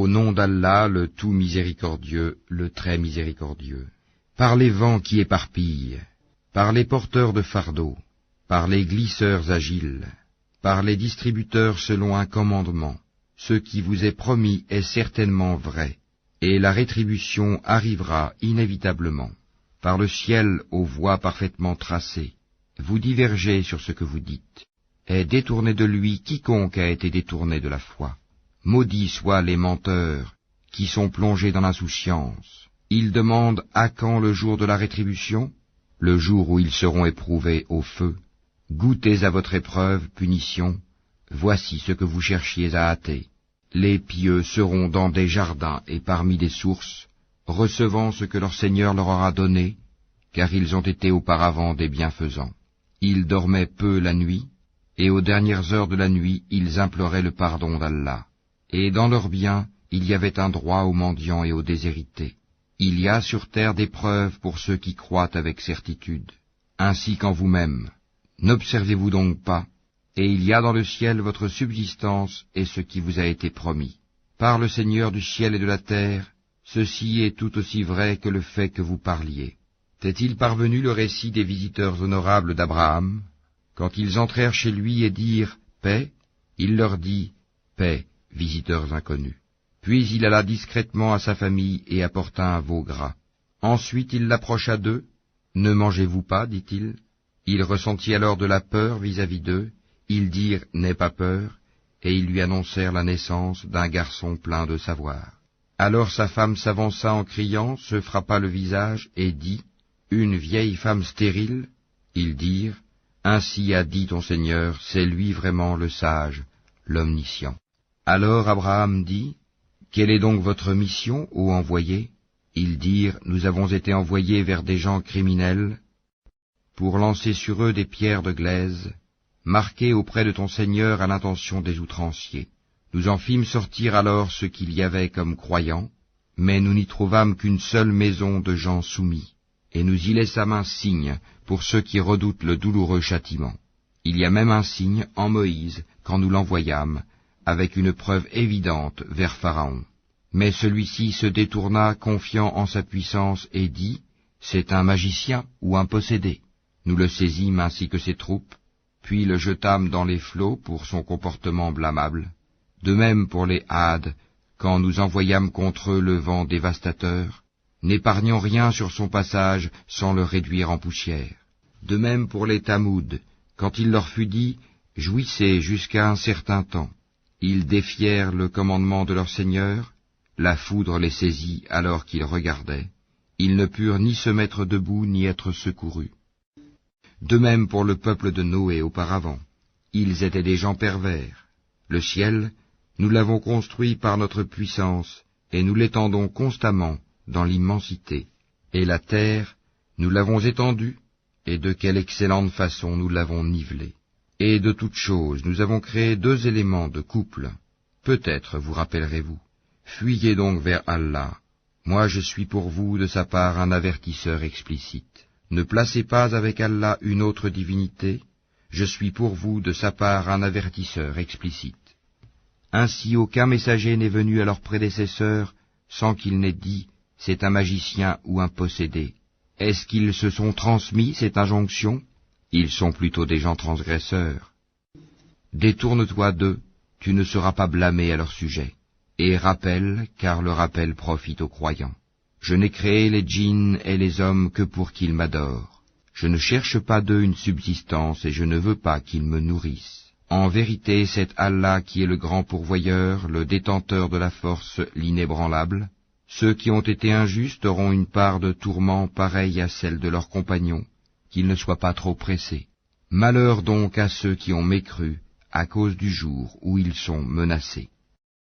nom d'Allah, le tout miséricordieux, le très miséricordieux. Par les vents qui éparpillent, par les porteurs de fardeaux, par les glisseurs agiles, par les distributeurs selon un commandement, ce qui vous est promis est certainement vrai, et la rétribution arrivera inévitablement. Par le ciel aux voies parfaitement tracées, vous divergez sur ce que vous dites. Est détourné de lui quiconque a été détourné de la foi. Maudits soient les menteurs, qui sont plongés dans l'insouciance. Ils demandent à quand le jour de la rétribution, le jour où ils seront éprouvés au feu. Goûtez à votre épreuve, punition, voici ce que vous cherchiez à hâter. Les pieux seront dans des jardins et parmi des sources, recevant ce que leur Seigneur leur aura donné, car ils ont été auparavant des bienfaisants. Ils dormaient peu la nuit, et aux dernières heures de la nuit, ils imploraient le pardon d'Allah. Et dans leurs biens, il y avait un droit aux mendiants et aux déshérités. Il y a sur terre des preuves pour ceux qui croient avec certitude, ainsi qu'en vous-même. N'observez-vous donc pas, et il y a dans le ciel votre subsistance et ce qui vous a été promis. Par le Seigneur du ciel et de la terre, ceci est tout aussi vrai que le fait que vous parliez. T'est-il parvenu le récit des visiteurs honorables d'Abraham? Quand ils entrèrent chez lui et dirent « Paix », il leur dit « Paix, visiteurs inconnus ». Puis il alla discrètement à sa famille et apporta un veau gras. Ensuite il l'approcha d'eux. « Ne mangez-vous pas, dit-il. » Il ressentit alors de la peur vis-à-vis d'eux. Ils dirent « N'aie pas peur », et ils lui annoncèrent la naissance d'un garçon plein de savoir. Alors sa femme s'avança en criant, se frappa le visage et dit « Une vieille femme stérile ?» Ils dirent « Ainsi a dit ton Seigneur, c'est lui vraiment le sage, l'omniscient. » Alors Abraham dit « Quelle est donc votre mission, ô envoyé ?» Ils dirent « Nous avons été envoyés vers des gens criminels pour lancer sur eux des pierres de glaise, marquées auprès de ton Seigneur à l'intention des outranciers. Nous en fîmes sortir alors ce qu'il y avait comme croyants, mais nous n'y trouvâmes qu'une seule maison de gens soumis, et nous y laissâmes un signe pour ceux qui redoutent le douloureux châtiment. Il y a même un signe en Moïse quand nous l'envoyâmes, avec une preuve évidente vers Pharaon. Mais celui-ci se détourna, confiant en sa puissance, et dit, « C'est un magicien ou un possédé. » Nous le saisîmes ainsi que ses troupes, puis le jetâmes dans les flots pour son comportement blâmable. De même pour les Hades, quand nous envoyâmes contre eux le vent dévastateur, n'épargnant rien sur son passage sans le réduire en poussière. De même pour les Tamoud, quand il leur fut dit, « Jouissez jusqu'à un certain temps », ils défièrent le commandement de leur Seigneur, la foudre les saisit alors qu'ils regardaient, ils ne purent ni se mettre debout ni être secourus. De même pour le peuple de Noé auparavant, ils étaient des gens pervers. Le ciel, nous l'avons construit par notre puissance, et nous l'étendons constamment dans l'immensité. Et la terre, nous l'avons étendue, et de quelle excellente façon nous l'avons nivelée. Et de toutes choses, nous avons créé 2 éléments de couple. Peut-être vous rappellerez-vous. Fuyez donc vers Allah. Moi je suis pour vous de sa part un avertisseur explicite. Ne placez pas avec Allah une autre divinité, je suis pour vous de sa part un avertisseur explicite. Ainsi aucun messager n'est venu à leurs prédécesseurs sans qu'il n'ait dit « c'est un magicien ou un possédé ». Est-ce qu'ils se sont transmis cette injonction? Ils sont plutôt des gens transgresseurs. Détourne-toi d'eux, tu ne seras pas blâmé à leur sujet. Et rappelle, car le rappel profite aux croyants. Je n'ai créé les djinns et les hommes que pour qu'ils m'adorent. Je ne cherche pas d'eux une subsistance et je ne veux pas qu'ils me nourrissent. En vérité, c'est Allah qui est le grand pourvoyeur, le détenteur de la force, l'inébranlable. Ceux qui ont été injustes auront une part de tourment pareille à celle de leurs compagnons, qu'ils ne soient pas trop pressés. Malheur donc à ceux qui ont mécru à cause du jour où ils sont menacés.